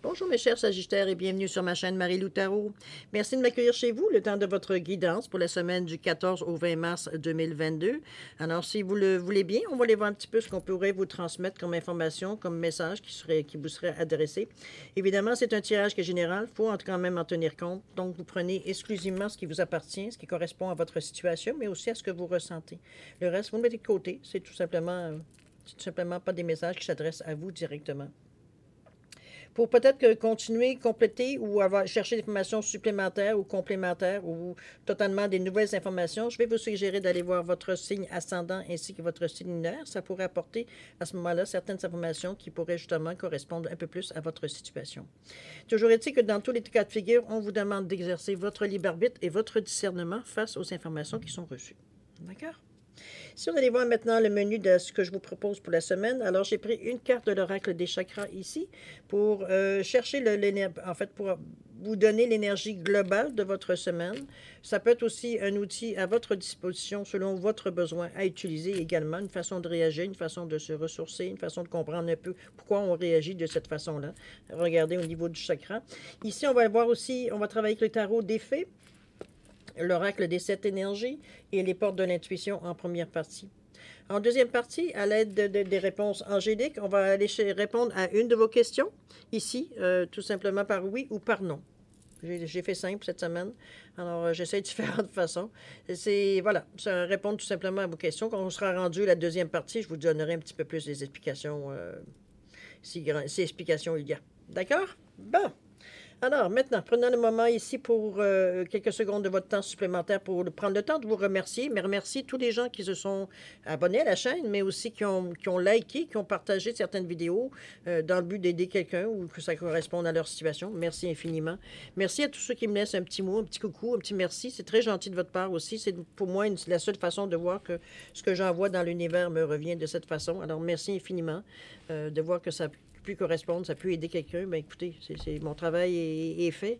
Bonjour mes chers Sagittaires et bienvenue sur ma chaîne Marie-Lou Tarot. Merci de m'accueillir chez vous le temps de votre guidance pour la semaine du 14 au 20 mars 2022. Alors si vous le voulez bien, on va aller voir un petit peu ce qu'on pourrait vous transmettre comme information, comme message qui vous serait adressé. Évidemment, c'est un tirage qui est général, il faut quand même en tenir compte. Donc vous prenez exclusivement ce qui vous appartient, ce qui correspond à votre situation, mais aussi à ce que vous ressentez. Le reste, vous le mettez de côté, c'est tout simplement pas des messages qui s'adressent à vous directement. Pour peut-être continuer, compléter ou chercher des informations supplémentaires ou complémentaires ou totalement des nouvelles informations, je vais vous suggérer d'aller voir votre signe ascendant ainsi que votre signe lunaire. Ça pourrait apporter à ce moment-là certaines informations qui pourraient justement correspondre un peu plus à votre situation. Toujours est-il que dans tous les cas de figure, on vous demande d'exercer votre libre arbitre et votre discernement face aux informations qui sont reçues. D'accord? Si on allait voir maintenant le menu de ce que je vous propose pour la semaine, alors j'ai pris une carte de l'oracle des chakras ici pour chercher en fait, pour vous donner l'énergie globale de votre semaine. Ça peut être aussi un outil à votre disposition selon votre besoin à utiliser également, une façon de réagir, une façon de se ressourcer, une façon de comprendre un peu pourquoi on réagit de cette façon-là. Regardez au niveau du chakra. Ici, on va voir aussi, on va travailler avec le tarot des fées, l'oracle des 7 énergies et les portes de l'intuition en première partie. En deuxième partie, à l'aide des réponses angéliques, on va aller répondre à une de vos questions, ici, tout simplement par oui ou par non. J'ai fait simple cette semaine, alors j'essaie différentes façons. Voilà, ça répond tout simplement à vos questions. Quand on sera rendu à la deuxième partie, je vous donnerai un petit peu plus des explications, si explications il y a. D'accord? Bon. Alors, maintenant, prenons le moment ici pour quelques secondes de votre temps supplémentaire pour prendre le temps de vous remercier, mais remercier tous les gens qui se sont abonnés à la chaîne, mais aussi qui ont liké, qui ont partagé certaines vidéos dans le but d'aider quelqu'un ou que ça corresponde à leur situation. Merci infiniment. Merci à tous ceux qui me laissent un petit mot, un petit coucou, un petit merci. C'est très gentil de votre part aussi. C'est pour moi la seule façon de voir que ce que j'envoie dans l'univers me revient de cette façon. Alors, merci infiniment de voir que ça pu correspondre, ça peut aider quelqu'un, bien écoutez, mon travail est fait.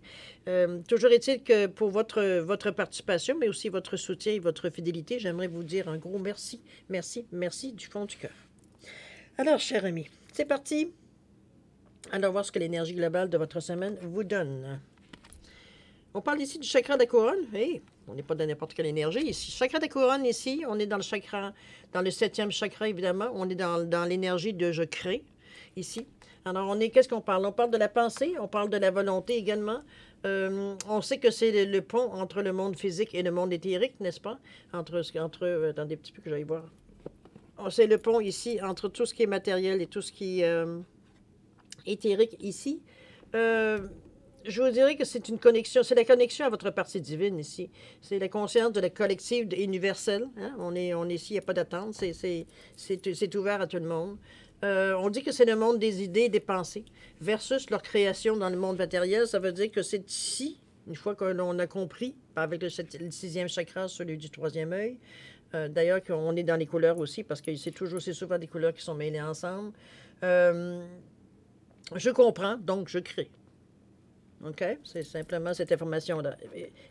Toujours est-il que pour votre participation, mais aussi votre soutien et votre fidélité, j'aimerais vous dire un gros merci, merci, merci du fond du cœur. Alors, chers amis, c'est parti. Allons voir ce que l'énergie globale de votre semaine vous donne. On parle ici du chakra de la couronne. Hey, on n'est pas dans n'importe quelle énergie ici. Chakra de la couronne ici, on est dans le chakra, dans le 7e chakra évidemment. On est dans l'énergie de je crée ici. Alors, qu'est-ce qu'on parle? On parle de la pensée, on parle de la volonté également. On sait que c'est le pont entre le monde physique et le monde éthérique, n'est-ce pas? Attendez un petit peu que j'aille voir. C'est le pont ici entre tout ce qui est matériel et tout ce qui est éthérique ici. Je vous dirais que c'est une connexion, c'est la connexion à votre partie divine ici. C'est la conscience de la collective universelle. Hein? On est ici, il n'y a pas d'attente, c'est ouvert à tout le monde. On dit que c'est le monde des idées et des pensées versus leur création dans le monde matériel. Ça veut dire que c'est ici, une fois que l'on a compris, avec le 6e chakra, celui du 3e œil. D'ailleurs, qu'on est dans les couleurs aussi, parce que c'est souvent des couleurs qui sont mêlées ensemble. Je comprends, donc je crée. OK? C'est simplement cette information-là.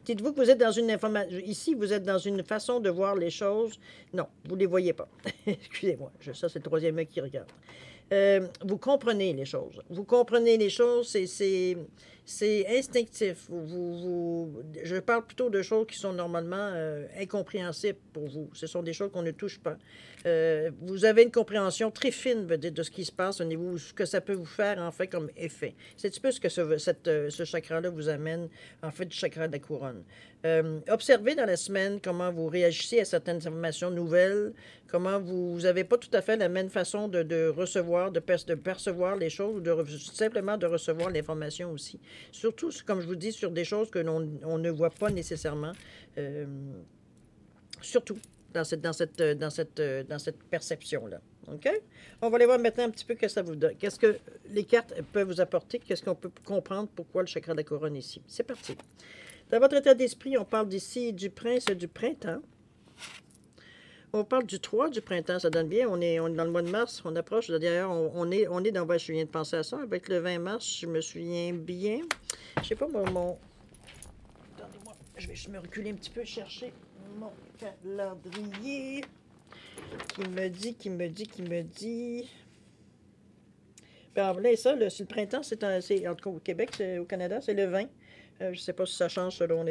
Dites-vous que vous êtes dans une information... Ici, vous êtes dans une façon de voir les choses. Non, vous ne les voyez pas. Excusez-moi, ça, c'est le 3e œil qui regarde. Vous comprenez les choses. Vous comprenez les choses, c'est instinctif. Je parle plutôt de choses qui sont normalement incompréhensibles pour vous. Ce sont des choses qu'on ne touche pas. Vous avez une compréhension très fine de ce qui se passe au niveau de ce que ça peut vous faire en fait comme effet. C'est un petit peu ce que ce chakra-là vous amène, en fait, du chakra de la couronne. Observez dans la semaine comment vous réagissez à certaines informations nouvelles, comment vous n'avez pas tout à fait la même façon de recevoir, de percevoir les choses, ou simplement de recevoir l'information aussi. Surtout, comme je vous dis, sur des choses que l'on ne voit pas nécessairement. Surtout dans cette perception-là. OK? On va aller voir maintenant un petit peu ce que ça vous donne. Qu'est-ce que les cartes peuvent vous apporter? Qu'est-ce qu'on peut comprendre? Pourquoi le chakra de la couronne ici? C'est parti. Dans votre état d'esprit, on parle d'ici du prince du printemps. On parle du 3 du printemps, ça donne bien. On est dans le mois de mars, on approche. D'ailleurs, on est dans... Ouais, je viens de penser à ça. Avec le 20 mars, je me souviens bien. Je sais pas, mon... Attendez-moi, je vais juste me reculer un petit peu, chercher mon calendrier qui me dit... Puis en vrai, ça, c'est le printemps, en tout cas au Québec, au Canada, c'est le 20. Je ne sais pas si ça change selon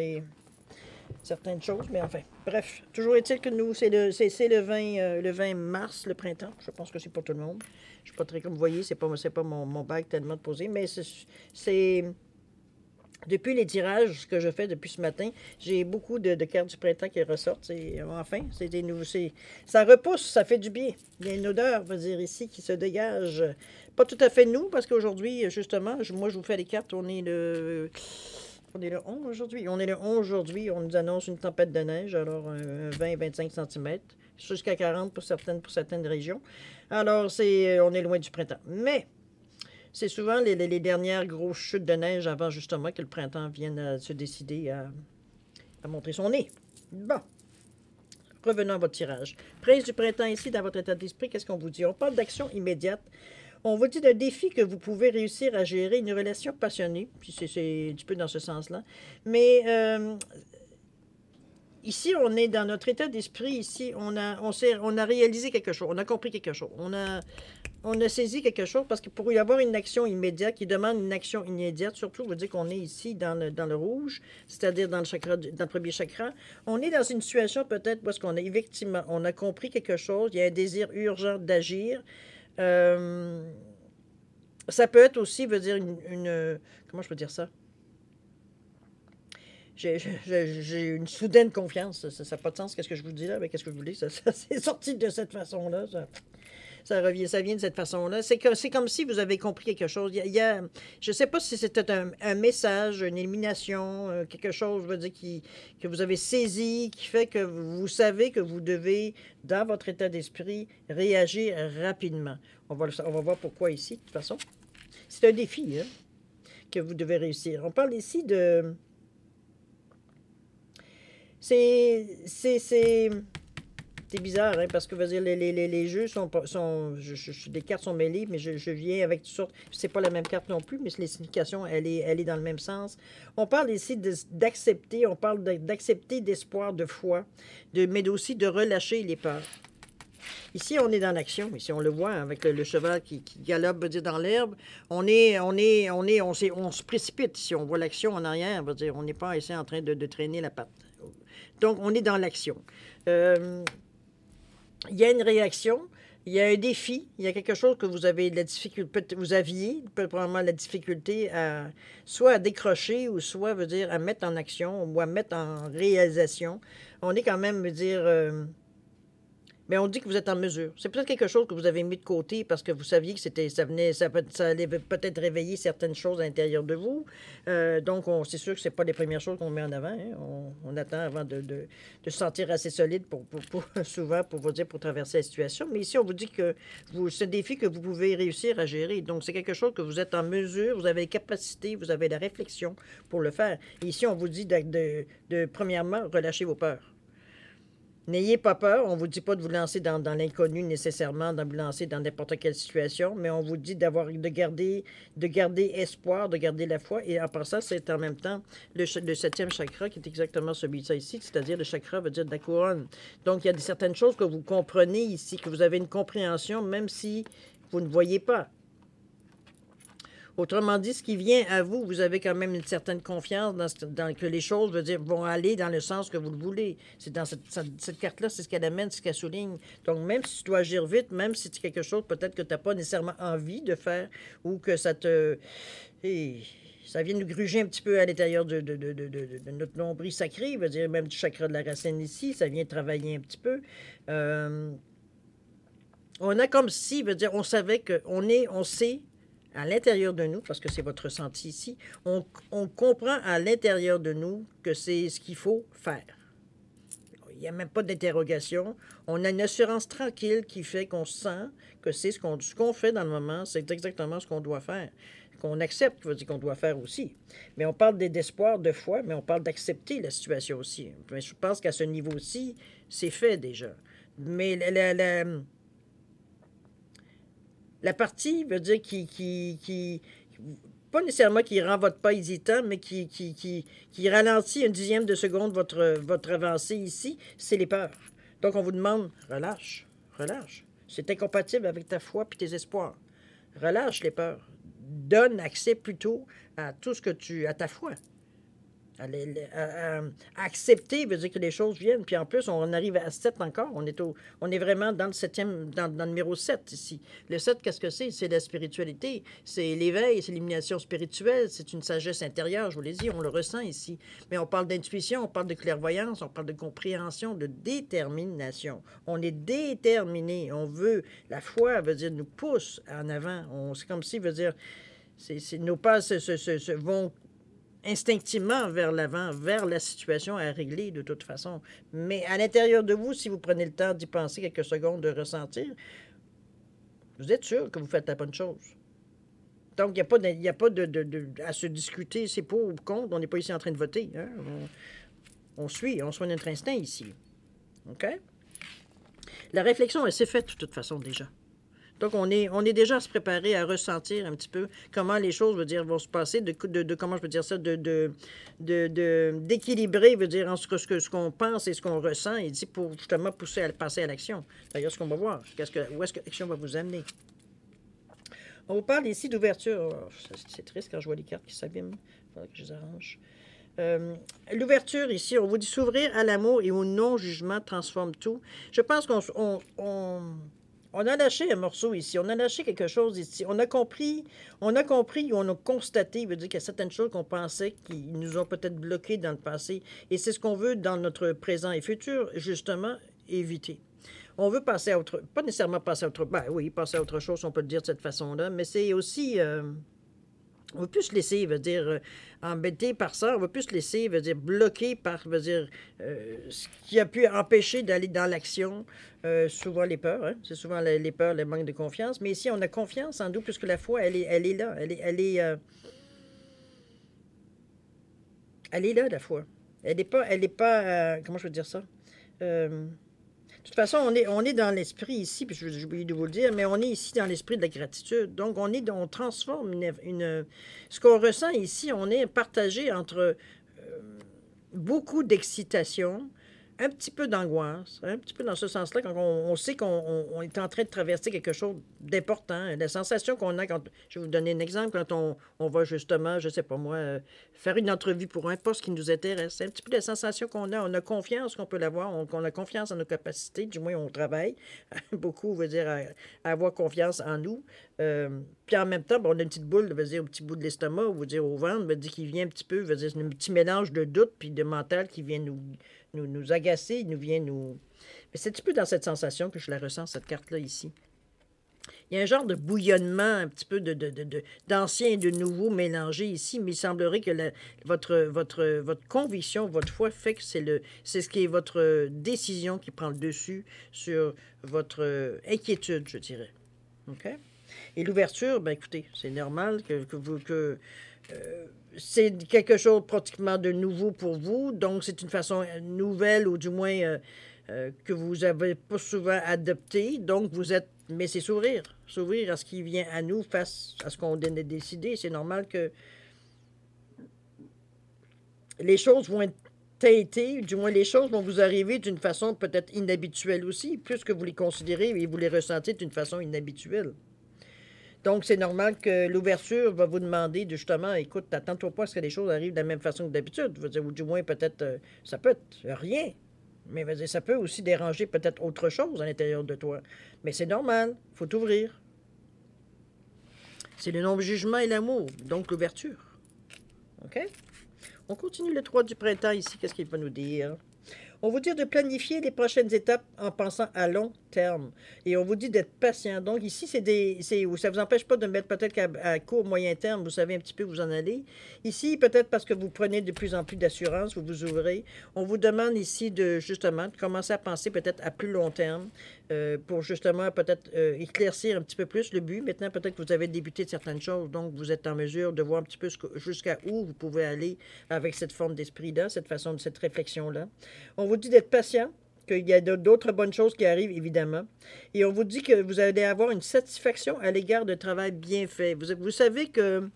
certaines choses, mais enfin. Bref, toujours est-il que nous, c'est le 20 mars, le printemps. Je pense que c'est pour tout le monde. Je ne suis pas très, comme vous voyez, c'est pas mon bac tellement de posé, mais c'est depuis les tirages que je fais depuis ce matin, j'ai beaucoup de cartes du printemps qui ressortent. Enfin, c'est des nouveaux. Ça repousse, ça fait du bien. Il y a une odeur, on va dire, ici, qui se dégage. Pas tout à fait nous, parce qu'aujourd'hui, justement, moi, je vous fais les cartes. On est le 11 aujourd'hui. On est le 11 aujourd'hui. On nous annonce une tempête de neige, alors 20-25 cm, jusqu'à 40 pour certaines régions. Alors, on est loin du printemps. Mais c'est souvent les dernières grosses chutes de neige avant justement que le printemps vienne à se décider à montrer son nez. Bon, revenons à votre tirage. Prince du printemps ici, dans votre état d'esprit, qu'est-ce qu'on vous dit? On parle d'action immédiate. On vous dit d'un défi que vous pouvez réussir à gérer, une relation passionnée, puis c'est un petit peu dans ce sens-là. Mais ici, on est dans notre état d'esprit, ici, on a réalisé quelque chose, on a compris quelque chose, on a saisi quelque chose, parce que pour y avoir une action immédiate, qui demande une action immédiate, surtout, vous dire qu'on est ici dans le rouge, c'est-à-dire dans le premier chakra, on est dans une situation peut-être parce qu'on a effectivement, on a compris quelque chose, il y a un désir urgent d'agir. Ça peut être aussi, veut dire, comment je peux dire ça? J'ai une soudaine confiance. Ça n'a pas de sens, qu'est-ce que je vous dis là, mais qu'est-ce que je vous dis? Ça c'est sorti de cette façon-là. Ça vient de cette façon-là. C'est comme si vous avez compris quelque chose. Je ne sais pas si c'était un message, une élimination, quelque chose, je veux dire, que vous avez saisi, qui fait que vous savez que vous devez, dans votre état d'esprit, réagir rapidement. On va voir pourquoi ici, de toute façon. C'est un défi que vous devez réussir. On parle ici de... C'est bizarre, hein, parce que veux dire, les jeux les cartes sont mêlées, mais je viens avec toutes sortes. C'est pas la même carte non plus, mais les significations, elle est dans le même sens. On parle ici d'accepter, on parle d'accepter, d'espoir, de foi, mais aussi de relâcher les peurs. Ici, on est dans l'action. Ici, on le voit avec le cheval qui galope, veut dire, dans l'herbe. On se précipite. Si on voit l'action en arrière, veut dire, on n'est pas ici en train de traîner la patte. Donc, on est dans l'action. Il y a une réaction, il y a un défi, il y a quelque chose que vous avez de la difficulté, vous aviez probablement la difficulté soit à décrocher ou soit, veut dire, à mettre en action ou à mettre en réalisation. On est quand même, veut dire... mais on dit que vous êtes en mesure. C'est peut-être quelque chose que vous avez mis de côté parce que vous saviez que ça allait peut-être réveiller certaines choses à l'intérieur de vous. Donc, c'est sûr que ce n'est pas les premières choses qu'on met en avant. Hein. On attend avant de se sentir assez solide souvent pour vous dire, pour traverser la situation. Mais ici, on vous dit que c'est un défi que vous pouvez réussir à gérer. Donc, c'est quelque chose que vous êtes en mesure, vous avez les capacités, vous avez la réflexion pour le faire. Et ici, on vous dit premièrement, relâchez vos peurs. N'ayez pas peur, on ne vous dit pas de vous lancer dans l'inconnu nécessairement, de vous lancer dans n'importe quelle situation, mais on vous dit de garder espoir, de garder la foi. Et en passant, c'est en même temps le 7e chakra qui est exactement celui-ci ici, c'est-à-dire le chakra veut dire de la couronne. Donc, il y a certaines choses que vous comprenez ici, que vous avez une compréhension, même si vous ne voyez pas. Autrement dit, ce qui vient à vous, vous avez quand même une certaine confiance dans que les choses, veut dire, vont aller dans le sens que vous le voulez. C'est dans cette carte-là, c'est ce qu'elle amène, c'est ce qu'elle souligne. Donc, même si tu dois agir vite, même si c'est quelque chose peut-être que tu n'as pas nécessairement envie de faire ou que ça te... ça vient nous gruger un petit peu à l'intérieur de notre nombril sacré, veut dire, même du chakra de la racine ici, ça vient travailler un petit peu. On a comme si, veut dire, on savait on sait à l'intérieur de nous, parce que c'est votre ressenti ici, on comprend à l'intérieur de nous que c'est ce qu'il faut faire. Il n'y a même pas d'interrogation. On a une assurance tranquille qui fait qu'on sent que c'est ce qu'on fait dans le moment, c'est exactement ce qu'on doit faire. Qu'on accepte, veut dire qu'on doit faire aussi. Mais on parle d'espoir, de foi, mais on parle d'accepter la situation aussi. Mais je pense qu'à ce niveau-ci, c'est fait déjà. Mais la partie veut dire pas nécessairement qui rend votre pas hésitant, mais qui ralentit 1/10 de seconde votre avancée ici, c'est les peurs. Donc, on vous demande, relâche. C'est incompatible avec ta foi et tes espoirs. Relâche les peurs. Donne accès plutôt à tout ce que à ta foi. À accepter veut dire que les choses viennent. Puis en plus, on arrive à 7 encore. On est vraiment dans le septième, dans le numéro 7 ici. Le 7, qu'est-ce que c'est? C'est la spiritualité. C'est l'éveil, c'est l'illumination spirituelle. C'est une sagesse intérieure, je vous l'ai dit, on le ressent ici. Mais on parle d'intuition, on parle de clairvoyance, on parle de compréhension, de détermination. On est déterminé. On veut. La foi veut dire nous pousse en avant. C'est comme si, veut dire, nos pas vont instinctivement vers l'avant, vers la situation à régler de toute façon. Mais à l'intérieur de vous, si vous prenez le temps d'y penser quelques secondes, de ressentir, vous êtes sûr que vous faites la bonne chose. Donc, il n'y a pas à se discuter, c'est pour ou contre, on n'est pas ici en train de voter. Hein? On suit notre instinct ici. OK? La réflexion, elle s'est faite de toute façon déjà. Donc, on est déjà à se préparer à ressentir un petit peu comment les choses, vont se passer, comment je veux dire ça, d'équilibrer, entre ce qu'on pense et ce qu'on ressent, et dit pour justement passer à l'action. D'ailleurs, ce qu'on va voir, où est-ce que l'action va vous amener. On vous parle ici d'ouverture. Oh, c'est triste quand je vois les cartes qui s'abîment. Il faudrait que je les arrange. L'ouverture ici, on vous dit s'ouvrir à l'amour et au non-jugement transforme tout. Je pense on a lâché un morceau ici, on a lâché quelque chose ici. On a compris, on a constaté, veut dire qu'il y a certaines choses qu'on pensait qui nous ont peut-être bloqués dans le passé. Et c'est ce qu'on veut dans notre présent et futur, justement, éviter. On veut passer à autre... Pas nécessairement passer à autre... Ben oui, passer à autre chose, on peut le dire de cette façon-là, mais c'est aussi... on ne veut plus se laisser, embêter par ça. On ne veut plus se laisser, bloquer par, ce qui a pu empêcher d'aller dans l'action. Souvent les peurs, hein? C'est souvent les peurs, le manque de confiance. Mais ici, on a confiance en nous, puisque la foi, elle est là. Elle est là, la foi. Elle n'est pas comment je veux dire ça? De toute façon, on est dans l'esprit ici, puis j'ai oublié de vous le dire, mais on est ici dans l'esprit de la gratitude. Donc, on transforme ce qu'on ressent ici, on est partagé entre beaucoup d'excitation, un petit peu d'angoisse, un petit peu dans ce sens-là, quand on sait qu'on est en train de traverser quelque chose d'important. La sensation qu'on a quand... Je vais vous donner un exemple, quand on va justement, je ne sais pas moi, faire une entrevue pour un poste qui nous intéresse. C'est un petit peu la sensation qu'on a. On a confiance qu'on peut l'avoir, on a confiance en nos capacités, du moins on travaille. Beaucoup veut dire à avoir confiance en nous. Puis en même temps, on a une petite boule, veut dire, au petit bout de l'estomac, veut dire au ventre, veut dire qui vient un petit peu, veut dire un petit mélange de doute puis de mental qui vient nous agacer, Mais c'est un petit peu dans cette sensation que je la ressens, cette carte-là, ici. Il y a un genre de bouillonnement, un petit peu d'ancien et de nouveau mélangé ici, mais il semblerait que votre conviction, votre foi fait que c'est ce qui est votre décision qui prend le dessus sur votre inquiétude, je dirais. OK? Et l'ouverture, ben écoutez, c'est normal que c'est quelque chose pratiquement de nouveau pour vous, donc c'est une façon nouvelle, ou du moins que vous n'avez pas souvent adoptée, donc vous êtes... Mais c'est s'ouvrir à ce qui vient à nous face à ce qu'on a décidé. C'est normal que les choses vont être teintées, du moins les choses vont vous arriver d'une façon peut-être inhabituelle aussi, plus que vous les considérez et vous les ressentez d'une façon inhabituelle. Donc, c'est normal que l'ouverture va vous demander de justement, écoute, t'attends-toi pas à ce que les choses arrivent de la même façon que d'habitude. Ou du moins, peut-être, ça peut être rien. Mais ça peut aussi déranger peut-être autre chose à l'intérieur de toi. Mais c'est normal, il faut t'ouvrir. C'est le non-jugement et l'amour, donc l'ouverture. OK? On continue le 3 du printemps ici. Qu'est-ce qu'il va nous dire? On vous dit de planifier les prochaines étapes en pensant à long terme. Et on vous dit d'être patient. Donc ici, ça ne vous empêche pas de mettre peut-être qu'à court, moyen terme, vous savez un petit peu où vous en allez. Ici, peut-être parce que vous prenez de plus en plus d'assurance, vous vous ouvrez. On vous demande ici de commencer à penser peut-être à plus long terme pour justement peut-être éclaircir un petit peu plus le but. Maintenant, peut-être que vous avez débuté de certaines choses, donc vous êtes en mesure de voir un petit peu jusqu'à où vous pouvez aller avec cette forme d'esprit-là, cette réflexion-là. On vous dit d'être patient, qu'il y a d'autres bonnes choses qui arrivent, évidemment. Et on vous dit que vous allez avoir une satisfaction à l'égard de travail bien fait. Vous savez que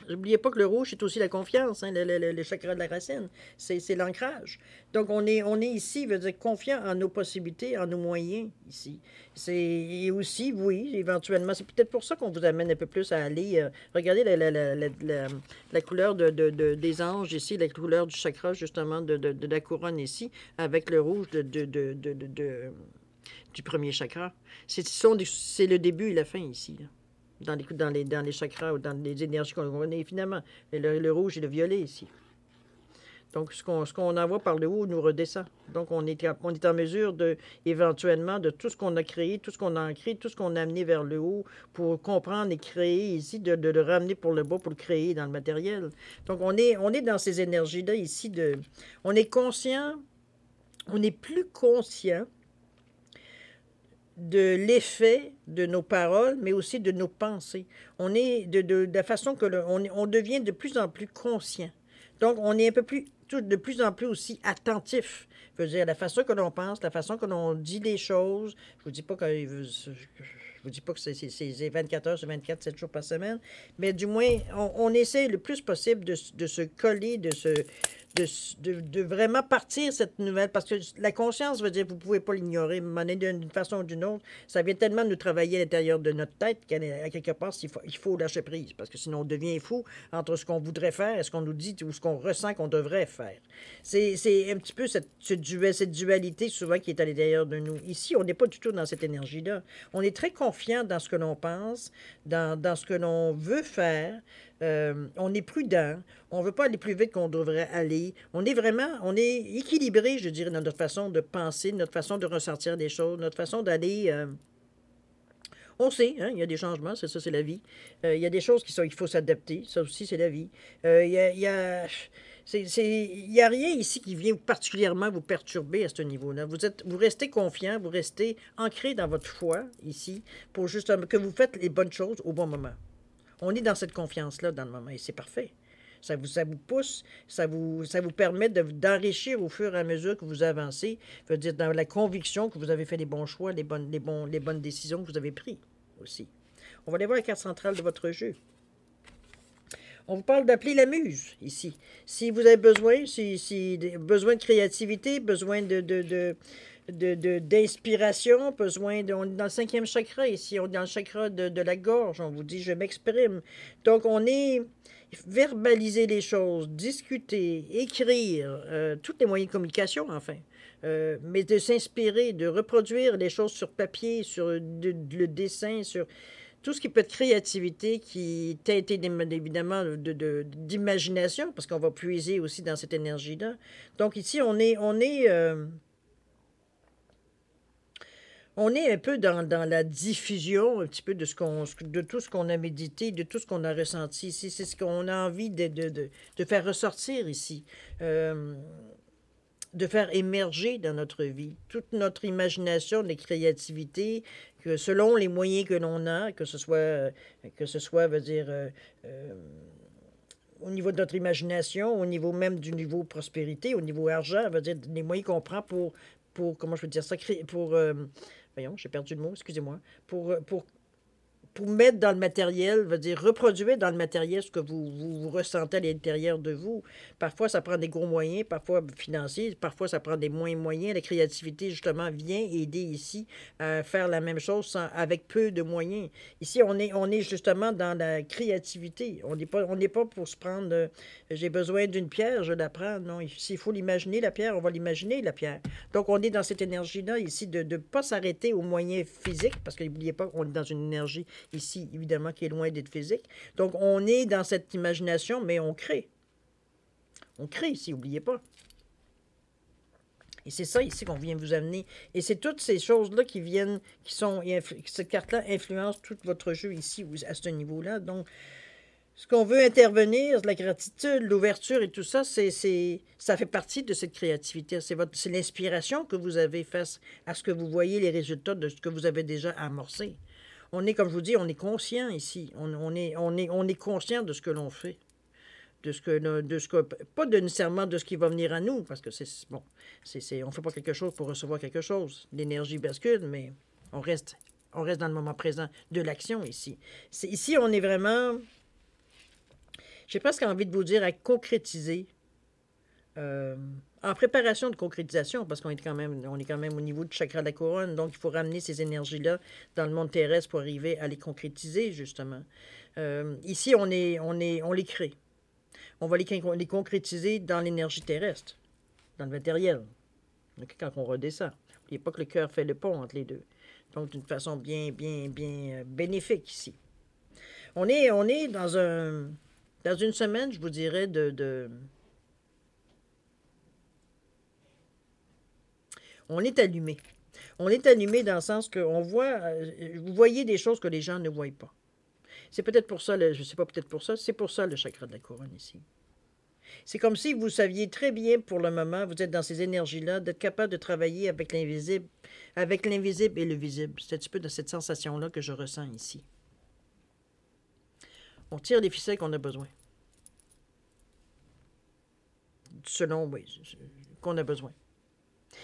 N'oubliez pas que le rouge, c'est aussi la confiance, hein, le chakra de la racine. C'est l'ancrage. Donc, on est ici, veut dire, confiant en nos possibilités, en nos moyens, ici. Et aussi, oui, éventuellement, c'est peut-être pour ça qu'on vous amène un peu plus à aller... regardez la couleur des anges ici, la couleur du chakra, justement, de la couronne ici, avec le rouge du premier chakra. C'est le début et la fin ici, là. Dans les chakras ou dans les énergies qu'on connaît, finalement. Le rouge et le violet ici. Donc, ce qu'on envoie par le haut nous redescend. Donc, on est en mesure éventuellement, de tout ce qu'on a créé, tout ce qu'on a ancré, tout ce qu'on a amené vers le haut pour comprendre et créer ici, de le ramener pour le bas, pour le créer dans le matériel. Donc, on est dans ces énergies-là ici. On est conscient, on est plus conscient de l'effet de nos paroles, mais aussi de nos pensées. On est de la façon que on devient de plus en plus conscient. Donc, on est de plus en plus aussi attentif. Je veux dire, la façon que l'on pense, la façon que l'on dit les choses. Je vous dis pas que c'est 24 heures sur 24, 7 jours par semaine, mais du moins, on essaie le plus possible de se coller, de vraiment partir cette nouvelle, parce que la conscience veut dire que vous ne pouvez pas l'ignorer, mais d'une façon ou d'une autre, ça vient tellement nous travailler à l'intérieur de notre tête qu'à quelque part, il faut lâcher prise, parce que sinon on devient fou entre ce qu'on voudrait faire et ce qu'on nous dit ou ce qu'on ressent qu'on devrait faire. C'est un petit peu cette dualité souvent qui est à l'intérieur de nous. Ici, on n'est pas du tout dans cette énergie-là. On est très confiant dans ce que l'on pense, dans ce que l'on veut faire. On est prudent, on ne veut pas aller plus vite qu'on devrait aller. On est équilibré, je dirais, dans notre façon de penser, notre façon de ressentir des choses, notre façon d'aller... on sait, hein, il y a des changements, c'est la vie. Il y a des choses il faut s'adapter, ça aussi, c'est la vie. Il y a rien ici qui vient particulièrement vous perturber à ce niveau-là. Vous restez confiant, vous restez ancré dans votre foi ici, pour justement que vous faites les bonnes choses au bon moment. On est dans cette confiance-là dans le moment et c'est parfait. Ça vous pousse, ça vous permet d'enrichir au fur et à mesure que vous avancez, je veux dire, dans la conviction que vous avez fait les bons choix, les bonnes décisions que vous avez prises aussi. On va aller voir la carte centrale de votre jeu. On vous parle d'appeler la muse ici. Si vous avez besoin, besoin de créativité, besoin d'inspiration, on est dans le 5e chakra ici, on est dans le chakra de la gorge, on vous dit « je m'exprime ». Donc, on est verbaliser les choses, discuter, écrire, tous les moyens de communication, enfin, mais de s'inspirer, de reproduire les choses sur papier, sur le dessin, sur tout ce qui peut être créativité, qui teinte évidemment d'imagination, parce qu'on va puiser aussi dans cette énergie-là. Donc ici, on est un peu dans la diffusion un petit peu de tout ce qu'on a médité, de tout ce qu'on a ressenti ici. C'est ce qu'on a envie de faire ressortir ici, de faire émerger dans notre vie. Toute notre imagination, les créativités, que selon les moyens que l'on a, que ce soit veut dire, au niveau de notre imagination, au niveau même du niveau prospérité, au niveau argent, veut dire les moyens qu'on prend pour comment je veux dire ça, voyons, j'ai perdu le mot, excusez-moi, pour mettre dans le matériel, veut dire reproduire dans le matériel ce que vous ressentez à l'intérieur de vous. Parfois, ça prend des gros moyens, parfois financiers, parfois ça prend des moins moyens. La créativité, justement, vient aider ici à faire la même chose avec peu de moyens. Ici, on est justement dans la créativité. On n'est pas pour se prendre j'ai besoin d'une pierre, je la prends. Non, s'il faut l'imaginer, la pierre, on va l'imaginer, la pierre. Donc, on est dans cette énergie-là ici de ne pas s'arrêter aux moyens physiques, parce que n'oubliez pas qu'on est dans une énergie ici, évidemment, qui est loin d'être physique. Donc, on est dans cette imagination, mais on crée. On crée ici, n'oubliez pas. Et c'est ça ici qu'on vient vous amener. Et c'est toutes ces choses-là cette carte-là influence tout votre jeu ici, à ce niveau-là. Donc, ce qu'on veut intervenir, la gratitude, l'ouverture et tout ça, ça fait partie de cette créativité. C'est l'inspiration que vous avez face à ce que vous voyez, les résultats de ce que vous avez déjà amorcé. On est, comme je vous dis, on est conscient ici. On est conscient de ce que l'on fait. Pas nécessairement de ce qui va venir à nous, parce que on ne fait pas quelque chose pour recevoir quelque chose. L'énergie bascule, mais on reste dans le moment présent de l'action ici. Ici, on est vraiment... J'ai presque envie de vous dire à concrétiser, euh, en préparation de concrétisation, parce on est quand même au niveau du chakra de la couronne, donc il faut ramener ces énergies-là dans le monde terrestre pour arriver à les concrétiser, justement. Ici, on les crée. On va les concrétiser dans l'énergie terrestre, dans le matériel, donc, quand on redescend. N'oubliez pas que le cœur fait le pont entre les deux. Donc, d'une façon bien bénéfique ici. On est dans une semaine, je vous dirais, on est allumé. On est allumé dans le sens que vous voyez des choses que les gens ne voient pas. C'est peut-être pour ça, je ne sais pas, peut-être pour ça, c'est pour ça le chakra de la couronne ici. C'est comme si vous saviez très bien pour le moment, vous êtes dans ces énergies-là, d'être capable de travailler avec l'invisible et le visible. C'est un petit peu de cette sensation-là que je ressens ici. On tire les ficelles qu'on a besoin. Selon, oui, qu'on a besoin.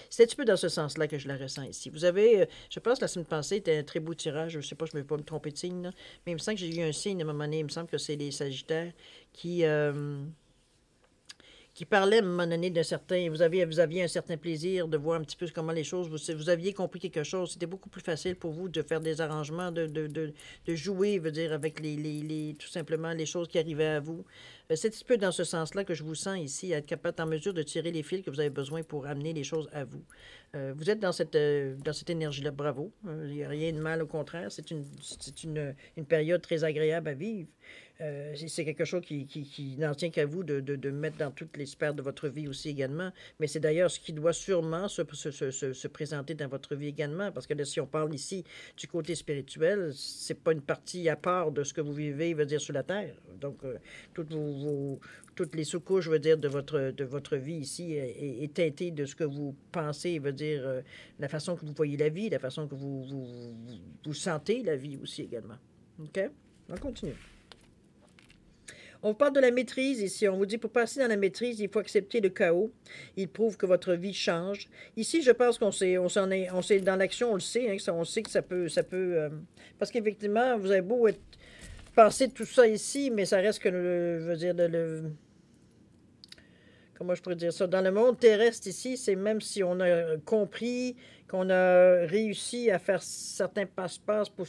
C'est un petit peu dans ce sens-là que je la ressens ici. Vous avez, je pense que la semaine passée, c'était un très beau tirage. Je ne sais pas, je ne vais pas me tromper de signe, là, mais il me semble que j'ai eu un signe à un moment donné. Il me semble que c'est les Sagittaires qui parlait à un moment donné d'un certain... Vous aviez un certain plaisir de voir un petit peu comment les choses... Vous aviez compris quelque chose. C'était beaucoup plus facile pour vous de faire des arrangements, de jouer, veut dire, avec tout simplement les choses qui arrivaient à vous. C'est un petit peu dans ce sens-là que je vous sens ici, être capable, en mesure de tirer les fils que vous avez besoin pour amener les choses à vous. Vous êtes dans cette énergie-là, bravo. Il n'y a rien de mal, au contraire. C'est une période très agréable à vivre. C'est quelque chose qui n'en tient qu'à vous de mettre dans toutes les sphères de votre vie aussi également. Mais c'est d'ailleurs ce qui doit sûrement se présenter dans votre vie également. Parce que là, si on parle ici du côté spirituel, c'est pas une partie à part de ce que vous vivez, veut dire, sur la Terre. Donc, toutes les sous-couches, je veux dire, de votre vie ici est teintée de ce que vous pensez, veut dire, la façon que vous voyez la vie, la façon que vous sentez la vie aussi également. OK? On continue. On parle de la maîtrise ici. On vous dit, pour passer dans la maîtrise, il faut accepter le chaos. Il prouve que votre vie change. Ici, je pense qu'on sait dans l'action, on le sait, hein, on sait que ça peut parce qu'effectivement, vous avez beau penser de tout ça ici, mais ça reste que, je veux dire, comment je pourrais dire ça? Dans le monde terrestre ici, c'est même si on a compris, qu'on a réussi à faire certains passe-passe pour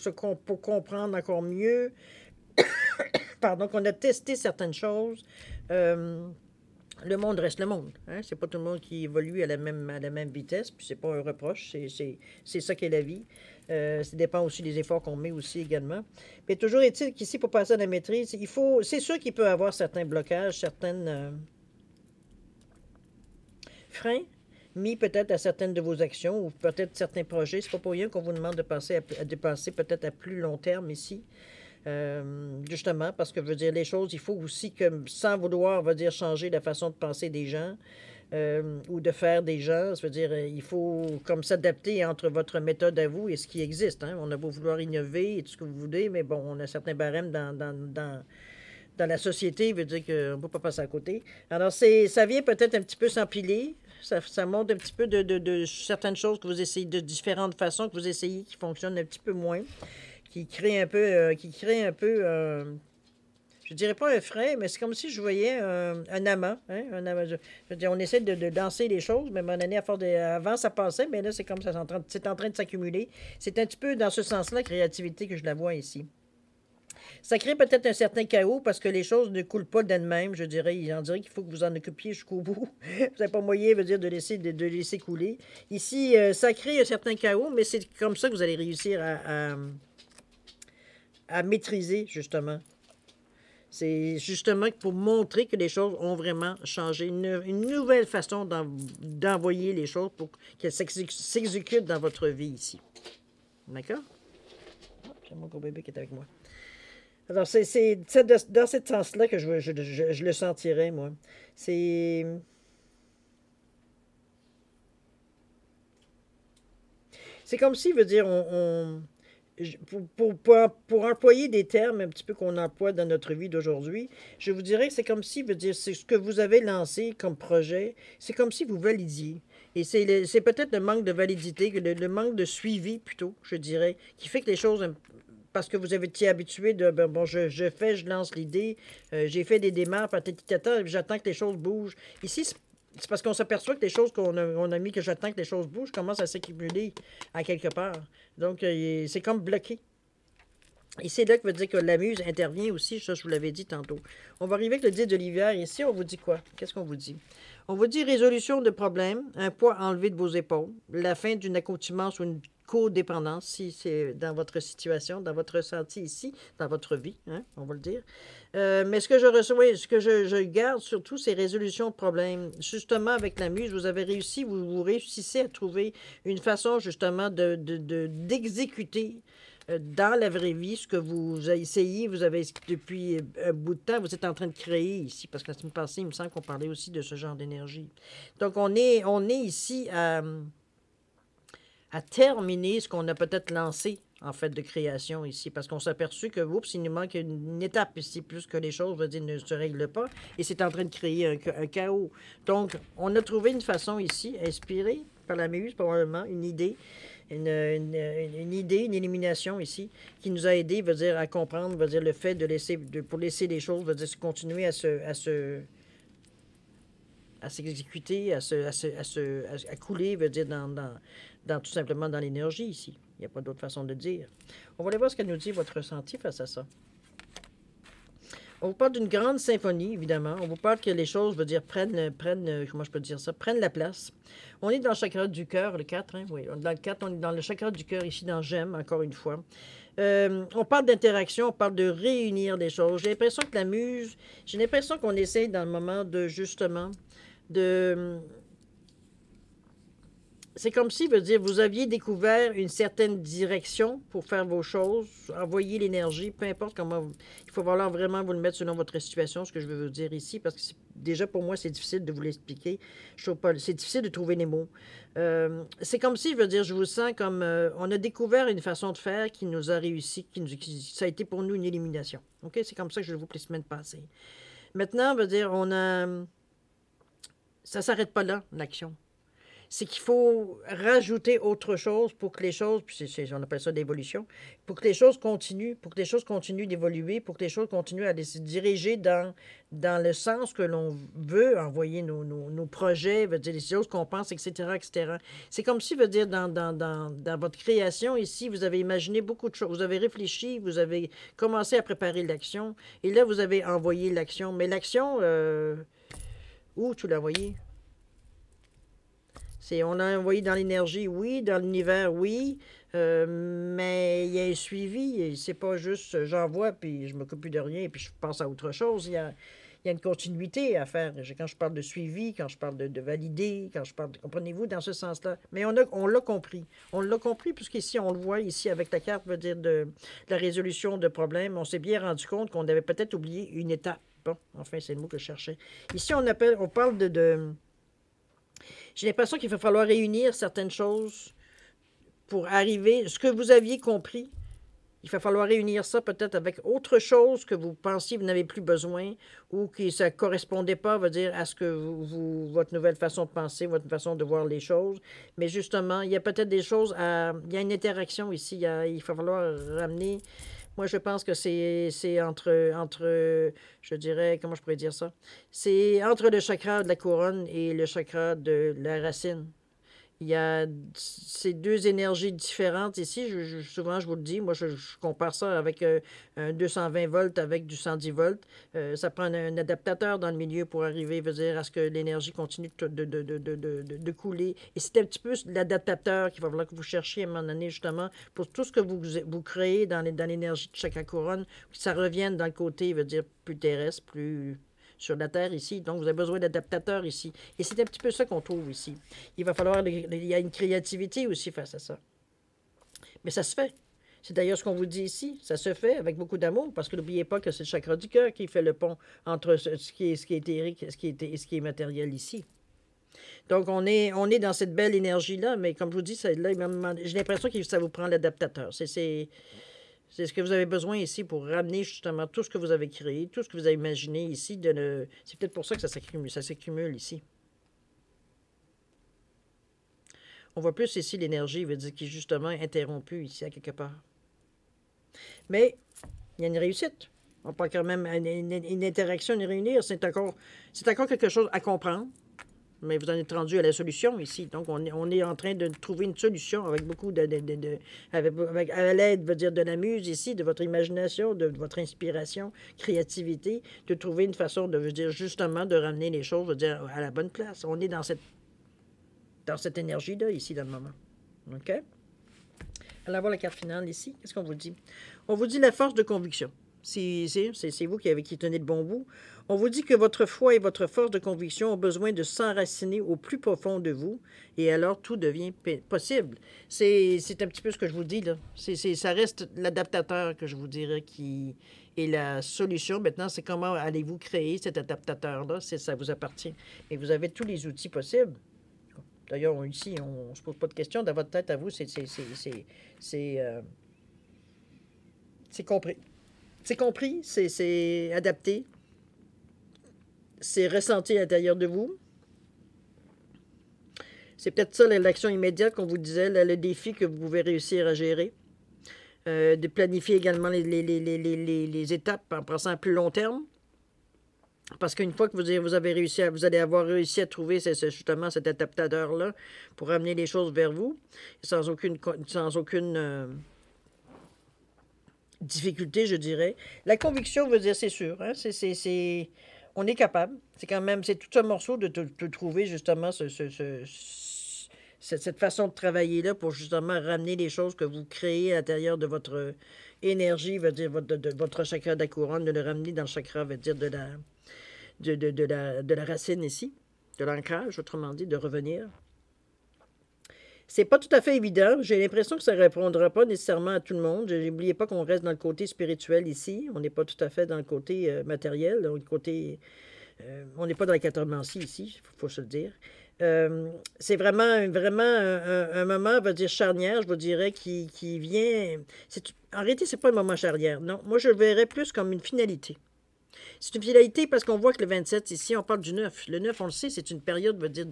comprendre encore mieux, pardon, qu'on a testé certaines choses, le monde reste le monde. Hein? C'est pas tout le monde qui évolue à la même vitesse, puis c'est pas un reproche, c'est ça qu'est la vie. Ça dépend aussi des efforts qu'on met aussi également. Mais toujours est-il qu'ici, pour passer à la maîtrise, c'est sûr qu'il peut y avoir certains blocages, certaines freins mis peut-être à certaines de vos actions ou peut-être certains projets. C'est pas pour rien qu'on vous demande de passer à dépasser peut-être à plus long terme ici. Justement, parce que, je veux dire, les choses, il faut aussi que, sans vouloir, veut dire, changer la façon de penser des gens ou de faire des gens, ça veut dire, il faut comme s'adapter entre votre méthode à vous et ce qui existe. Hein? On a beau vouloir innover et tout ce que vous voulez, mais bon, on a certains barèmes dans la société, veut dire qu'on ne peut pas passer à côté. Alors, ça vient peut-être un petit peu s'empiler. Ça montre un petit peu de certaines choses que vous essayez, de différentes façons que vous essayez qui fonctionnent un petit peu moins, qui crée un peu, je dirais pas un frein, mais c'est comme si je voyais un amas. Hein, je veux dire, on essaie de danser les choses, mais à un moment donné, avant, ça passait, mais là, c'est comme ça, c'est en train de s'accumuler. C'est un petit peu dans ce sens-là, créativité, que je la vois ici. Ça crée peut-être un certain chaos parce que les choses ne coulent pas d'elles-mêmes, je dirais. On dirait qu'il faut que vous en occupiez jusqu'au bout. Vous n'avez pas moyen, veut dire, de laisser couler. Ici, ça crée un certain chaos, mais c'est comme ça que vous allez réussir à maîtriser, justement. C'est justement pour montrer que les choses ont vraiment changé. Une nouvelle façon d'envoyer les choses pour qu'elles s'exécutent dans votre vie ici. D'accord? J'ai mon gros bébé qui est avec moi. Alors, c'est dans ce sens-là que je le sentirais, moi. C'est comme si, veut dire, pour employer des termes un petit peu qu'on emploie dans notre vie d'aujourd'hui, je vous dirais que c'est comme si, veut dire, c'est ce que vous avez lancé comme projet, c'est comme si vous validiez. Et c'est peut-être le manque de validité, le manque de suivi, plutôt, je dirais, qui fait que les choses parce que vous avez été habitué de, ben, bon, je fais, je lance l'idée, j'ai fait des démarches, patati patata, j'attends que les choses bougent. Ici, c'est parce qu'on s'aperçoit que les choses on a mis, que j'attends que les choses bougent, commencent à s'accumuler à quelque part. Donc, c'est comme bloqué. Et c'est là que veut dire que la muse intervient aussi, ça je vous l'avais dit tantôt. On va arriver avec le 10 de l'hiver. Ici, on vous dit quoi? Qu'est-ce qu'on vous dit? On vous dit résolution de problème, un poids enlevé de vos épaules, la fin d'une accoutumance ou une codépendance, si c'est dans votre situation, dans votre ressenti ici, dans votre vie, hein, on va le dire. Mais ce que je reçois, ce que je garde surtout, c'est résolution de problème. Justement, avec la muse, vous avez réussi, vous réussissez à trouver une façon justement d'exécuter dans la vraie vie, ce que vous essayez, vous avez depuis un bout de temps, vous êtes en train de créer ici, parce que la semaine passée, il me semble qu'on parlait aussi de ce genre d'énergie. Donc, on est ici à terminer ce qu'on a peut-être lancé, en fait, de création ici, parce qu'on s'est aperçu que, oups, il nous manque une étape ici, plus que les choses, veut dire, ne se règlent pas, et c'est en train de créer un chaos. Donc, on a trouvé une façon ici, inspirée par la muse, probablement, une idée, une idée, une élimination ici, qui nous a aidé, veut dire, à comprendre, veut dire, le fait de laisser, pour laisser les choses, veut dire, continuer à s'exécuter, à couler, veut dire, tout simplement dans l'énergie ici. Il n'y a pas d'autre façon de dire. On va aller voir ce qu'elle nous dit, votre ressenti face à ça. On vous parle d'une grande symphonie, évidemment. On vous parle que les choses, veut dire, comment je peux dire ça, prennent la place. On est dans le chakra du cœur, le 4, hein? Oui, dans le 4, on est dans le chakra du cœur, ici, dans J'aime, encore une fois. On parle d'interaction, on parle de réunir des choses. J'ai l'impression que la muse, j'ai l'impression qu'on essaie dans le moment de, justement, de... C'est comme si, veut dire, vous aviez découvert une certaine direction pour faire vos choses, envoyer l'énergie, peu importe comment... Il faut falloir vraiment vous le mettre selon votre situation, ce que je veux vous dire ici, parce que déjà, pour moi, c'est difficile de vous l'expliquer. C'est difficile de trouver les mots. C'est comme si, je veux dire, je vous sens comme... on a découvert une façon de faire qui nous a réussi, ça a été pour nous une élimination. OK? C'est comme ça que je vous les semaines passées. Maintenant, veut dire, on a... Ça ne s'arrête pas là, l'action. C'est qu'il faut rajouter autre chose pour que les choses, puis on appelle ça d'évolution, pour que les choses continuent d'évoluer, pour que les choses continuent à se diriger dans le sens que l'on veut envoyer nos projets, veut dire les choses qu'on pense, etc., etc. C'est comme si, veut dire, dans votre création ici, vous avez imaginé beaucoup de choses, vous avez réfléchi, vous avez commencé à préparer l'action, et là, vous avez envoyé l'action. Mais l'action, où tu l'as envoyée? On l'a envoyé dans l'énergie, oui, dans l'univers, oui, mais il y a un suivi. C'est pas juste j'envoie, puis je m'occupe plus de rien, puis je pense à autre chose. Il y a une continuité à faire. Quand je parle de suivi, quand je parle de valider, quand je parle de... Comprenez-vous, dans ce sens-là. Mais on l'a compris. On l'a compris, puisqu'ici, on le voit ici avec la carte, veut dire de la résolution de problèmes. On s'est bien rendu compte qu'on avait peut-être oublié une étape. Bon, enfin, c'est le mot que je cherchais. Ici, on parle j'ai l'impression qu'il va falloir réunir certaines choses pour arriver... Ce que vous aviez compris, il va falloir réunir ça peut-être avec autre chose que vous pensiez que vous n'avez plus besoin ou que ça ne correspondait pas, veut dire, à ce que votre nouvelle façon de penser, votre façon de voir les choses. Mais justement, il y a peut-être des choses il y a une interaction ici. Il va falloir ramener... Moi, je pense que c'est entre, je dirais, comment je pourrais dire ça? C'est entre le chakra de la couronne et le chakra de la racine. Il y a ces deux énergies différentes ici. Souvent, je vous le dis, moi, je compare ça avec un 220 volts avec du 110 volts. Ça prend un adaptateur dans le milieu pour arriver, veut dire, à ce que l'énergie continue de couler. Et c'est un petit peu l'adaptateur qu'il va falloir que vous cherchiez à un moment donné, justement, pour tout ce que vous créez dans l'énergie de chaque couronne, que ça revienne dans le côté, veut dire, plus terrestre, plus sur la Terre ici. Donc, vous avez besoin d'adaptateurs ici. Et c'est un petit peu ça qu'on trouve ici. Il va falloir... Il y a une créativité aussi face à ça. Mais ça se fait. C'est d'ailleurs ce qu'on vous dit ici. Ça se fait avec beaucoup d'amour, parce que n'oubliez pas que c'est le chakra du cœur qui fait le pont entre ce qui est éthérique et ce qui est matériel ici. Donc, on est dans cette belle énergie-là, mais comme je vous dis, j'ai l'impression que ça vous prend l'adaptateur. C'est ce que vous avez besoin ici pour ramener justement tout ce que vous avez créé, tout ce que vous avez imaginé ici. C'est peut-être pour ça que ça s'accumule ici. On voit plus ici l'énergie, veut dire, qui est justement interrompue ici, à quelque part. Mais il y a une réussite. On parle quand même une interaction, une réunir. C'est encore quelque chose à comprendre. Mais vous en êtes rendu à la solution ici. Donc, on est en train de trouver une solution avec beaucoup à l'aide, veut dire, de la muse ici, de votre imagination, de votre inspiration, créativité, de trouver une façon de, veut dire, justement, de ramener les choses, veut dire, à la bonne place. On est dans cette énergie-là, ici, dans le moment. OK? Allons voir la carte finale ici. Qu'est-ce qu'on vous dit? On vous dit la force de conviction. C'est vous qui tenez le bon bout. On vous dit que votre foi et votre force de conviction ont besoin de s'enraciner au plus profond de vous, et alors tout devient possible. C'est un petit peu ce que je vous dis, là. Ça reste l'adaptateur que je vous dirais qui est la solution. Maintenant, c'est comment allez-vous créer cet adaptateur-là, si ça vous appartient. Et vous avez tous les outils possibles. D'ailleurs, ici, on ne se pose pas de questions. Dans votre tête, à vous, c'est compris. C'est compris, c'est adapté, c'est ressenti à l'intérieur de vous. C'est peut-être ça l'action immédiate qu'on vous disait, le défi que vous pouvez réussir à gérer. De planifier également les étapes en pensant à plus long terme. Parce qu'une fois que vous allez avoir réussi à trouver justement cet adaptateur-là pour amener les choses vers vous, sans aucune difficulté, je dirais. La conviction veut dire, c'est sûr, hein? On est capable. C'est quand même, c'est tout un morceau de trouver justement cette façon de travailler-là pour justement ramener les choses que vous créez à l'intérieur de votre énergie, veut dire de votre chakra de la couronne, de le ramener dans le chakra, veut dire de la racine ici, de l'ancrage, autrement dit, de revenir. C'est pas tout à fait évident. J'ai l'impression que ça ne répondra pas nécessairement à tout le monde. N'oubliez pas qu'on reste dans le côté spirituel ici. On n'est pas tout à fait dans le côté matériel. Dans le côté, on n'est pas dans la cartomancie ici, il faut se le dire. C'est vraiment un moment, on va dire, charnière, je vous dirais, qui vient... En réalité, c'est pas un moment charnière. Non, moi, je le verrais plus comme une finalité. C'est une finalité parce qu'on voit que le 27, ici, on parle du 9. Le 9, on le sait, c'est une période, on va dire,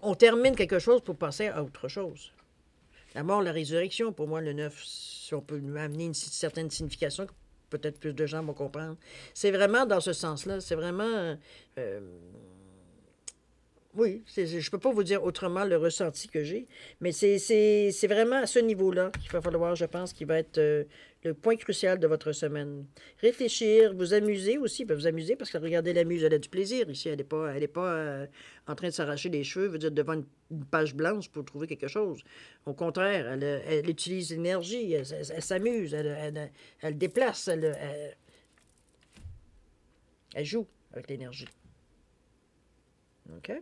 on termine quelque chose pour passer à autre chose. La mort, la résurrection, pour moi, le 9, si on peut amener une certaine signification, peut-être plus de gens vont comprendre. C'est vraiment dans ce sens-là. C'est vraiment... oui, je ne peux pas vous dire autrement le ressenti que j'ai, mais c'est vraiment à ce niveau-là qu'il va falloir, je pense, qui va être le point crucial de votre semaine. Réfléchir, vous amuser aussi, vous amuser parce que regardez la muse, elle a du plaisir ici, elle n'est pas en train de s'arracher les cheveux, veut dire devant une page blanche pour trouver quelque chose. Au contraire, elle utilise l'énergie, elle s'amuse, elle déplace, elle joue avec l'énergie. OK?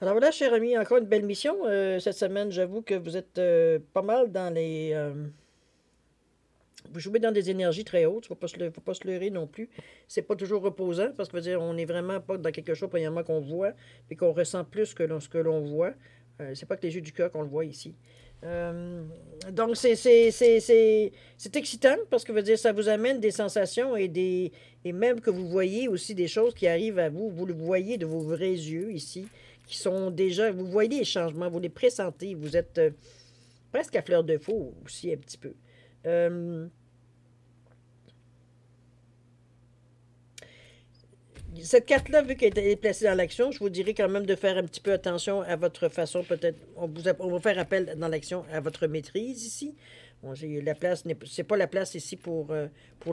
Alors voilà, cher ami, encore une belle mission cette semaine. J'avoue que vous êtes pas mal dans les... vous jouez dans des énergies très hautes. Il ne faut pas se leurrer non plus. C'est pas toujours reposant parce que veut dire, on n'est vraiment pas dans quelque chose, premièrement, qu'on voit et qu'on ressent plus que ce que l'on voit. C'est pas que les yeux du cœur qu'on le voit ici. Donc, c'est excitant parce que veut dire, ça vous amène des sensations et même que vous voyez aussi des choses qui arrivent à vous. Vous le voyez de vos vrais yeux ici, qui sont déjà... Vous voyez les changements, vous les pressentez. Vous êtes presque à fleur de peau aussi un petit peu. Cette carte-là, vu qu'elle est placée dans l'action, je vous dirais quand même de faire un petit peu attention à votre façon, peut-être, on va faire appel dans l'action à votre maîtrise ici. Bon, la place, c'est pas la place ici pour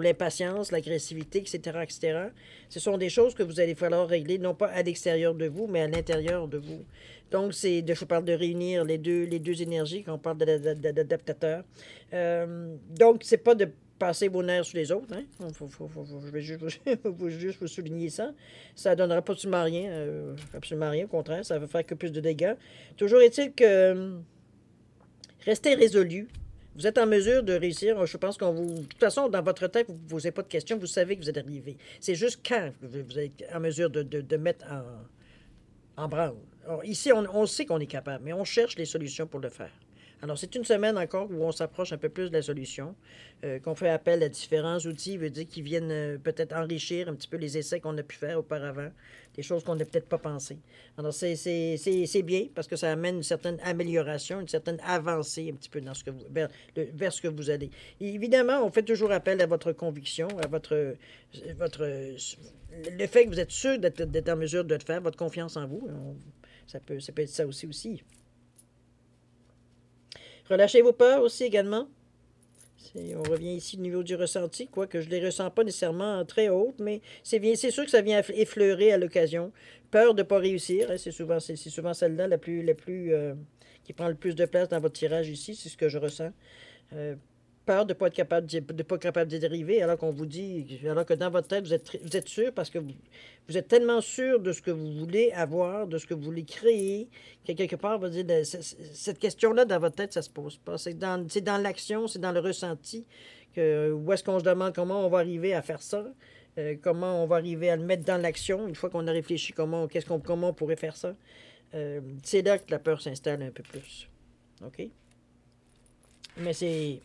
l'impatience, l'agressivité, etc., etc. Ce sont des choses que vous allez falloir régler, non pas à l'extérieur de vous, mais à l'intérieur de vous. Donc, je parle de réunir les deux énergies quand on parle d'adaptateur. Donc, c'est pas de passer vos nerfs sur les autres. Hein? Je vais juste vous souligner ça. Ça ne donnera pas absolument rien, au contraire, ça va faire que plus de dégâts. Toujours est-il que restez résolu. Vous êtes en mesure de réussir. Je pense qu'on vous... De toute façon, dans votre tête, vous ne vous posez pas de questions. Vous savez que vous êtes arrivé. C'est juste quand vous êtes en mesure de mettre en branle. Alors, ici, on sait qu'on est capable, mais on cherche les solutions pour le faire. Alors, c'est une semaine encore où on s'approche un peu plus de la solution, qu'on fait appel à différents outils, veut dire qu'ils viennent peut-être enrichir un petit peu les essais qu'on a pu faire auparavant, des choses qu'on n'a peut-être pas pensées. Alors, c'est bien parce que ça amène une certaine amélioration, une certaine avancée un petit peu dans ce que vous, vers ce que vous allez. Et évidemment, on fait toujours appel à votre conviction, à le fait que vous êtes sûr d'être en mesure de le faire, votre confiance en vous. Ça peut être ça aussi. Relâchez vos peurs aussi également. On revient ici au niveau du ressenti, quoique je ne les ressens pas nécessairement très hautes, mais c'est sûr que ça vient effleurer à l'occasion. Peur de ne pas réussir, hein, c'est souvent celle-là qui prend le plus de place dans votre tirage ici, c'est ce que je ressens. Peur de ne pas être capable de dériver, alors qu'on vous dit, alors que dans votre tête, vous êtes sûr parce que vous êtes tellement sûr de ce que vous voulez avoir, de ce que vous voulez créer, que quelque part, vous dire, cette question-là, dans votre tête, ça se pose pas. C'est dans l'action, c'est dans le ressenti, où est-ce qu'on se demande comment on va arriver à faire ça, comment on va arriver à le mettre dans l'action, une fois qu'on a réfléchi comment on pourrait faire ça. C'est là que la peur s'installe un peu plus. OK? Mais c'est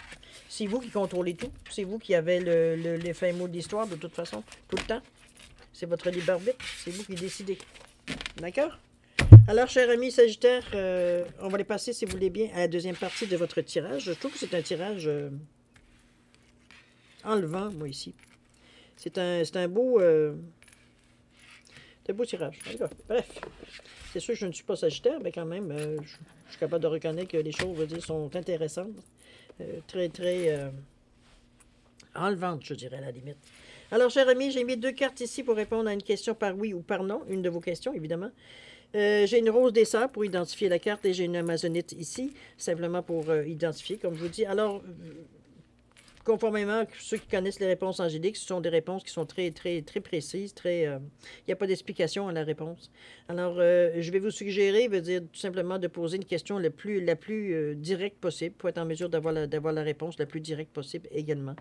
vous qui contrôlez tout. C'est vous qui avez les fins mots de l'histoire, de toute façon, tout le temps. C'est votre libre arbitre. C'est vous qui décidez. D'accord? Alors, cher ami Sagittaire, on va les passer, si vous voulez bien, à la deuxième partie de votre tirage. Je trouve que c'est un tirage enlevant, moi, ici. C'est un beau tirage. Bref. C'est sûr que je ne suis pas Sagittaire, mais quand même, je suis capable de reconnaître que les choses, sont intéressantes. Très enlevantes, je dirais, à la limite. Alors, cher ami, j'ai mis 2 cartes ici pour répondre à une question par oui ou par non. Une de vos questions, évidemment. J'ai une rose des sœurs pour identifier la carte et j'ai une amazonite ici, simplement pour identifier, comme je vous dis. Alors, conformément à ceux qui connaissent les réponses angéliques, ce sont des réponses qui sont très précises, il n'y a pas d'explication à la réponse. Alors, je vais vous suggérer, veut dire tout simplement de poser une question la plus directe possible pour être en mesure d'avoir la réponse la plus directe possible également.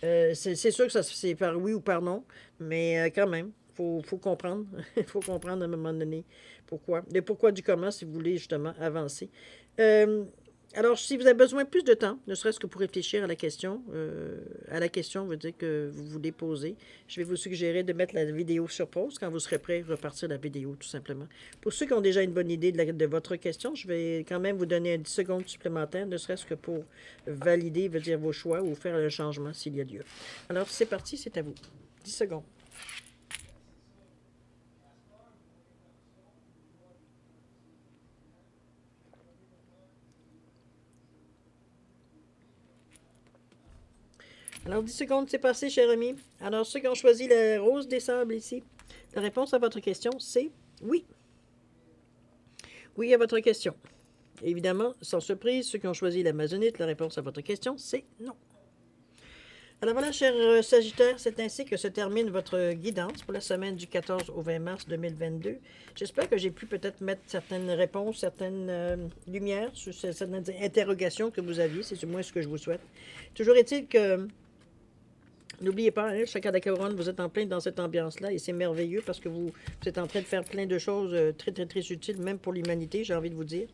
C'est sûr que c'est par oui ou par non, mais quand même, faut comprendre. Il faut comprendre à un moment donné pourquoi. Le pourquoi du comment, si vous voulez justement avancer. Alors, si vous avez besoin de plus de temps, ne serait-ce que pour réfléchir à la question veut dire que vous voulez poser, je vais vous suggérer de mettre la vidéo sur pause quand vous serez prêt à repartir la vidéo, tout simplement. Pour ceux qui ont déjà une bonne idée de votre question, je vais quand même vous donner 10 secondes supplémentaires, ne serait-ce que pour valider, veut dire vos choix ou faire le changement s'il y a lieu. Alors, c'est parti, c'est à vous. 10 secondes. Alors, 10 secondes, c'est passé, cher ami. Alors, ceux qui ont choisi la rose des sables ici, la réponse à votre question, c'est oui. Oui à votre question. Évidemment, sans surprise, ceux qui ont choisi l'amazonite, la réponse à votre question, c'est non. Alors voilà, cher Sagittaire, c'est ainsi que se termine votre guidance pour la semaine du 14 au 20 mars 2022. J'espère que j'ai pu peut-être mettre certaines réponses, certaines lumières sur certaines interrogations que vous aviez. C'est du moins ce que je vous souhaite. Toujours est-il que n'oubliez pas, hein, chacun de la couronne, vous êtes en plein dans cette ambiance-là et c'est merveilleux parce que vous êtes en train de faire plein de choses très utiles, même pour l'humanité, j'ai envie de vous dire.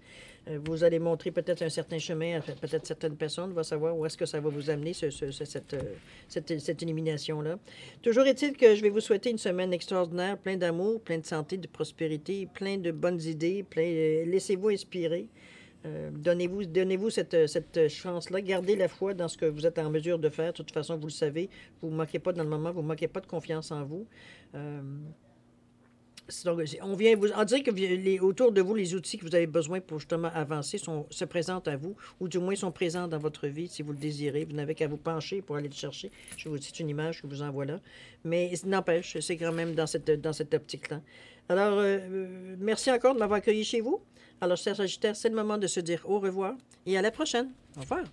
Vous allez montrer peut-être un certain chemin à peut-être certaines personnes, va savoir où est-ce que ça va vous amener, cette illumination-là. Toujours est-il que je vais vous souhaiter une semaine extraordinaire, plein d'amour, plein de santé, de prospérité, plein de bonnes idées, laissez-vous inspirer. Donnez-vous cette chance-là. Gardez la foi dans ce que vous êtes en mesure de faire. De toute façon, vous le savez. Vous ne manquez pas dans le moment. Vous ne manquez pas de confiance en vous. Donc, on vient vous en dire que autour de vous, les outils que vous avez besoin pour justement avancer se présentent à vous, ou du moins sont présents dans votre vie si vous le désirez. Vous n'avez qu'à vous pencher pour aller le chercher. Je vous dis, c'est une image que je vous envoie là. Mais n'empêche, c'est quand même dans cette optique-là. Alors, merci encore de m'avoir accueilli chez vous. Alors, chers Sagittaires, c'est le moment de se dire au revoir et à la prochaine. Au revoir.